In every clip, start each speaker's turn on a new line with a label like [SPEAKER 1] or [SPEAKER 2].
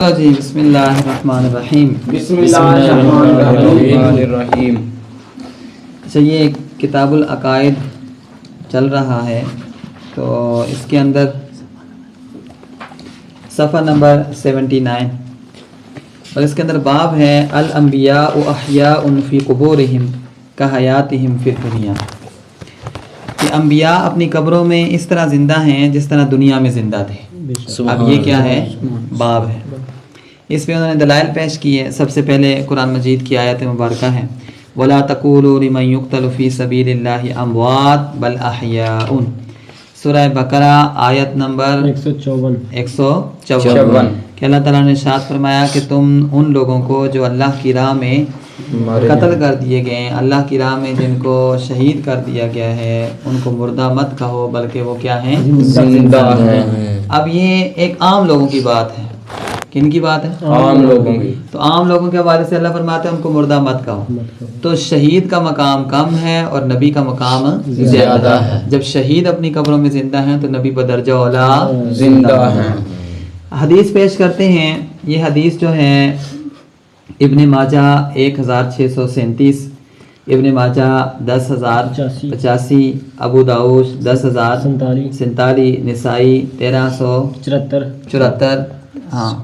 [SPEAKER 1] جی بسم اللہ الرحمن الرحیم.
[SPEAKER 2] بسم اللہ الرحمن الرحیم.
[SPEAKER 1] اچھا، یہ کتاب العقائد چل رہا ہے تو اس کے اندر صفحہ نمبر 79 اور اس کے اندر باب ہے الانبیاء احیاء فی قبورہم کحیاتہم فی الدنیا، کہ انبیاء اپنی قبروں میں اس طرح زندہ ہیں جس طرح دنیا میں زندہ تھے. اب یہ کیا ہے؟ باب ہے. اس پہ انہوں نے دلائل پیش کیے. سب سے پہلے قرآن مجید کی آیت مبارکہ ہے وَلَا تَقُولُوا لِمَن يُقْتَلُ فِي سَبِيلِ اللَّهِ أَمْوَاتٌ بَلْ أَحْيَاءٌ. سورہ بقرہ آیت نمبر 154 کہ اللہ تعالیٰ نے ارشاد فرمایا کہ تم ان لوگوں کو جو اللہ کی راہ میں قتل کر دیے گئے ہیں، اللہ کی راہ میں جن کو شہید کر دیا گیا ہے، ان کو مردہ مت کہو بلکہ وہ کیا ہیں؟ زندہ ہیں. اب یہ ایک عام لوگوں کی بات ہے. کن کی بات ہے؟ عام لوگوں کی. تو عام لوگوں کے حوالے سے اللہ فرماتے ہیں ان کو مردہ مت کہو. تو شہید کا مقام کم ہے اور نبی کا مقام زیادہ ہے. جب شہید اپنی قبروں میں زندہ ہیں تو نبی بدرجہ اولا زندہ ہیں. حدیث پیش کرتے ہیں. یہ حدیث جو ہے ابن ماجہ 1637، ابن ماجہ 10,085، ابو داؤد 10,047، نسائی 1374، ہاں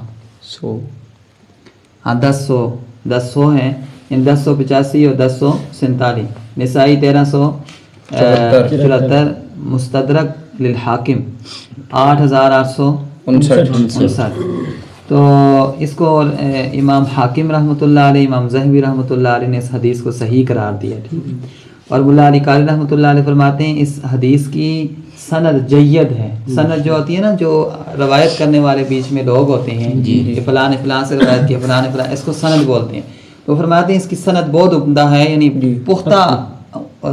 [SPEAKER 1] 10 ہیں، ان 1085 اور 1047، نسائی 1374، مستدرک للحاکم 8859. تو اس کو امام حاکم رحمۃ اللہ علیہ، امام ذہبی رحمۃ اللہ علیہ نے اس حدیث کو صحیح قرار دیا. اور ملا علی قاری رحمۃ اللہ علیہ فرماتے ہیں اس حدیث کی سند جید ہے. سند جو ہوتی ہے نا، جو روایت کرنے والے بیچ میں لوگ ہوتے ہیں کہ فلاں فلاں سے روایت کیا، فلاں فلاں، اس کو سند بولتے ہیں. تو فرماتے ہیں اس کی سند بہت عمدہ ہے، یعنی پختہ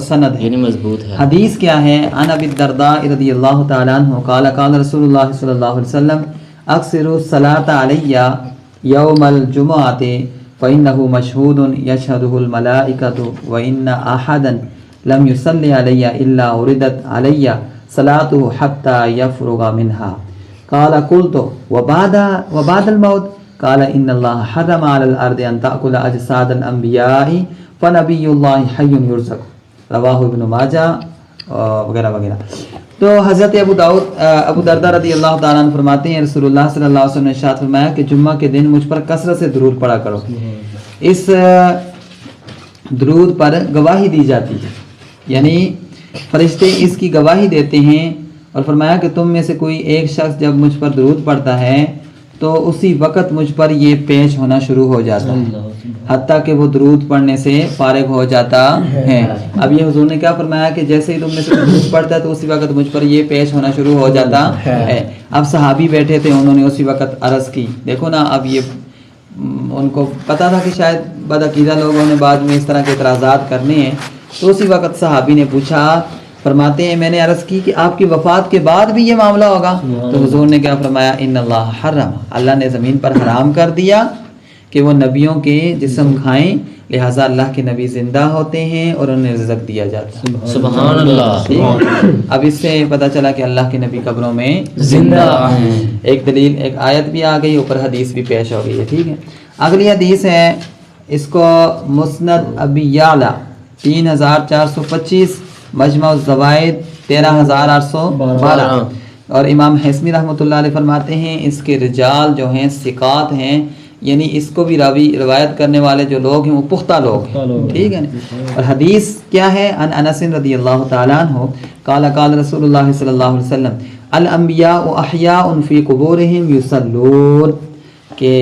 [SPEAKER 1] سند ہے، یعنی مضبوط ہے. حدیث کیا ہے؟ عن ابی الدرداء رضی اللہ تعالی عنہ قال قال رسول اللہ صلی اللہ علیہ وسلم اکثروا الصلاۃ علی یوم الجمعۃ فإنه مشہود یشہدہ الملائکۃ وإن احدا لم يصلی علی الا عرضت علی صلاته حتى يفرغ منها. قال قلت وبعد الموت؟ قال ان الله حرم على الارض ان تأكل اجساد الانبیاء فنبی اللہ حی یرزق. رواہ ابن ماجہ وغیرہ وغیرہ. تو حضرت ابو درداء رضی اللہ تعالیٰ عنہ فرماتے ہیں رسول اللہ صلی اللہ علیہ وسلم نے ارشاد فرمایا کہ جمعہ کے دن مجھ پر کثرت سے درود پڑھا کرو. اس درود پر گواہی دی جاتی ہے، یعنی فرشتے اس کی گواہی دیتے ہیں. اور فرمایا کہ تم میں سے کوئی ایک شخص جب مجھ پر درود پڑھتا ہے تو اسی وقت مجھ پر یہ پیش ہونا شروع ہو جاتا ہے حتیٰ کہ وہ درود پڑھنے سے فارغ ہو جاتا ہے. اب یہ حضور نے کیا فرمایا کہ جیسے ہی تم میں سے درود پڑھتا ہے تو اسی وقت مجھ پر یہ پیش ہونا شروع ہو جاتا ہے. اب صحابی بیٹھے تھے، انہوں نے اسی وقت عرض کی. دیکھو نا، اب یہ ان کو پتا تھا کہ شاید بدعقیدہ لوگوں نے بعد میں اس طرح کے اعتراضات کرنے ہیں، تو اسی وقت صحابی نے پوچھا، فرماتے ہیں میں نے عرض کی کہ آپ کی وفات کے بعد بھی یہ معاملہ ہوگا؟ تو حضور نے کیا فرمایا؟ ان اللہ حرم، اللہ نے زمین پر حرام کر دیا کہ وہ نبیوں کے جسم کھائیں، لہٰذا اللہ کے نبی زندہ ہوتے ہیں اور انہیں رزق دیا جاتا ہے. سبحان اللہ. اب اس سے پتہ چلا کہ اللہ کے نبی قبروں میں زندہ ہیں. ایک دلیل، ایک آیت بھی آ گئی، اوپر حدیث بھی پیش ہو گئی ہے. ٹھیک ہے، اگلی حدیث ہے، اس کو مسند ابی یعلا 3425، مجمع الزوائد 13812. اور امام حسمی رحمۃ اللہ علیہ فرماتے ہیں اس کے رجال جو ہیں ثقات ہیں، یعنی اس کو بھی روایت کرنے والے جو لوگ ہیں وہ پختہ لوگ ہیں. ٹھیک ہے نا. اور حدیث کیا ہے؟ عن انس رضی اللہ تعالیٰ عنہ قال قال رسول اللہ صلی اللہ علیہ وسلم الانبیاء احیاء فی قبورہم یصلون. کہ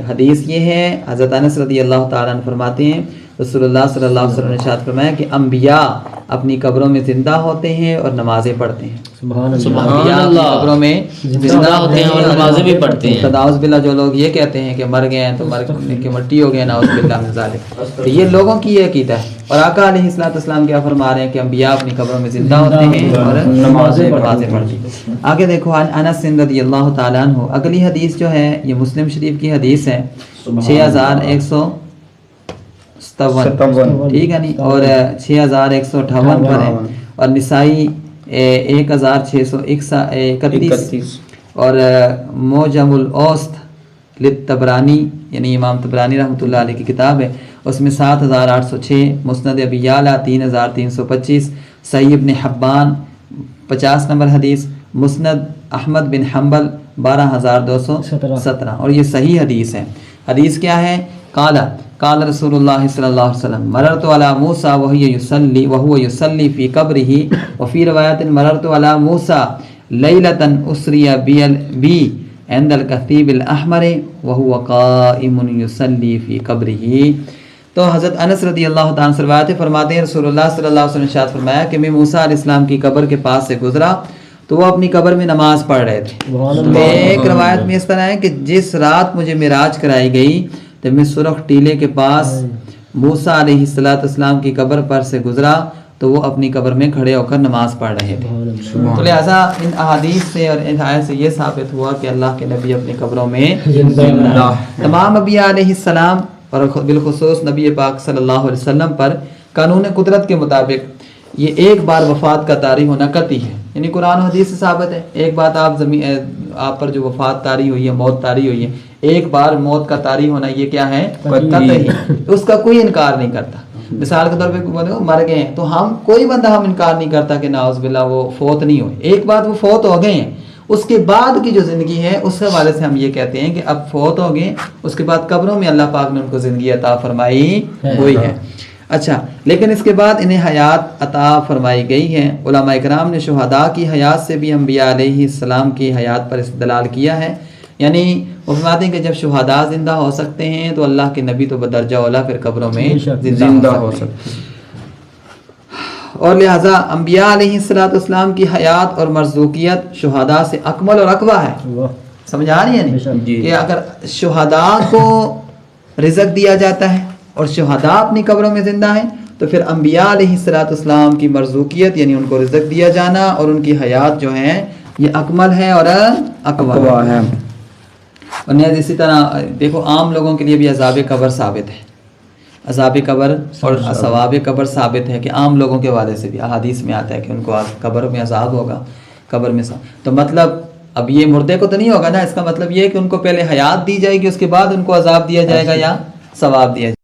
[SPEAKER 1] حدیث یہ ہے، حضرت انس رضی اللہ تعالیٰ عنہ فرماتے ہیں رسول اللہ صلی اللہ علیہ وسلم نے ارشاد فرمایا کہ انبیاء اپنی قبروں میں زندہ ہوتے ہیں اور نمازیں پڑھتے ہیں. سبحان اللہ. قبروں میں زندہ ہوتے ہیں اور نمازیں بھی پڑھتے ہیں. تداؤز باللہ جو لوگ یہ کہتے ہیں کہ مر گئے ہیں تو مر کے مٹی ہو گئے، نعوذ باللہ من ذالک، تو یہ لوگوں کی یہ عقیدہ ہے. اور آقا علیہ الصلوۃ والسلام کیا فرما رہے ہیں کہ انبیاء اپنی قبروں میں زندہ ہوتے ہیں اور نمازیں پڑھتے ہیں. آگے دیکھو، عن انس رضی اللہ تعالیٰ عنہ. اگلی حدیث جو ہے یہ مسلم شریف کی حدیث ہے 6157. ٹھیک ہے نہیں، اور 6158 پر ہے. اور نسائی 1631 اور موجم الاوسط للطبرانی یعنی امام طبرانی رحمۃ اللہ علیہ کی کتاب ہے، اس میں 7806، مسند ابی یعلا 3325، صحیح ابن حبان 50 نمبر حدیث، مسند احمد بن حنبل 12217، اور یہ صحیح حدیث ہے۔ حدیث کیا ہے؟ قال رسول اللہ صلی اللہ علیہ وسلم مررت علی موسیٰ وهو یصلی فی قبرہ، وفی روایت مررت علی موسیٰ لیلۃ اسری بی عند الکثیب الاحمر وهو قائم یصلی فی قبرہ۔ تو حضرت انس رضی اللہ تعالیٰ عنہ روایت فرماتے ہیں رسول اللہ صلی اللہ علیہ وسلم نے ارشاد فرمایا کہ میں موسیٰ علیہ السلام کی قبر کے پاس سے گزرا تو وہ اپنی قبر میں نماز پڑھ رہے تھے۔ تو ایک روایت میں اس طرح ہے کہ جس رات مجھے معراج کرائی گئی تو میں سرخ ٹیلے کے پاس موسیٰ علیہ السلام کی قبر پر سے گزرا تو وہ اپنی قبر میں کھڑے ہو کر نماز پڑھ رہے تھے۔ تو لہٰذا ان احادیث سے اور ان آیت سے یہ ثابت ہوا کہ اللہ کے نبی اپنی قبروں میں زندہ۔ تمام انبیاء علیہ السلام اور بالخصوص نبی پاک صلی اللہ علیہ وسلم پر قانون قدرت کے مطابق یہ ایک بار وفات کا طاری ہونا قطعی ہے، یعنی قرآن و حدیث سے ثابت ہے۔ ایک بات آپ پر جو وفات طاری ہوئی ہے، موت طاری ہوئی ہے، ایک بار موت کا طاری ہونا یہ کیا ہے؟ قطعی، اس کا کوئی انکار نہیں کرتا۔ مثال کے طور پہ مر گئے ہیں تو کوئی بندہ انکار نہیں کرتا کہ ناؤذ باللہ وہ فوت نہیں ہوئے، ایک بات وہ فوت ہو گئے ہیں، اس کے بعد کی جو زندگی ہے اس حوالے سے ہم یہ کہتے ہیں کہ اب فوت ہو گئے، اس کے بعد قبروں میں اللہ پاک نے ان کو زندگی عطا فرمائی ہوئی ہے۔ اچھا، لیکن اس کے بعد انہیں حیات عطا فرمائی گئی ہے۔ علماء اکرام نے شہداء کی حیات سے بھی انبیاء علیہ السلام کی حیات پر استدلال کیا ہے، یعنی وہ فرماتے ہیں کہ جب شہداء زندہ ہو سکتے ہیں تو اللہ کے نبی تو بدرجہ اولا پھر قبروں میں زندہ ہو سکتے ہیں، اور لہٰذا انبیاء علیہ السلام کی حیات اور مرزوقیت شہداء سے اکمل اور اقویٰ ہے۔ سمجھ آ رہی ہے نہیں کہ اگر شہداء کو رزق دیا جاتا ہے اور شہداء اپنی قبروں میں زندہ ہیں تو پھر انبیاء علیہ السلام کی مرزوقیت یعنی ان کو رزق دیا جانا اور ان کی حیات جو ہیں یہ اکمل ہے اور اقویٰ ہے۔ اور نیز اسی طرح دیکھو عام لوگوں کے لیے بھی عذاب قبر ثابت ہے، عذاب قبر اور ثواب قبر ثابت ہے کہ عام لوگوں کے حوالے سے بھی احادیث میں آتا ہے کہ ان کو قبر میں عذاب ہوگا، قبر میں تو مطلب اب یہ مردے کو تو نہیں ہوگا نا، اس کا مطلب یہ ہے کہ ان کو پہلے حیات دی جائے گی، اس کے بعد ان کو عذاب دیا جائے گا یا ثواب دیا جائے گا۔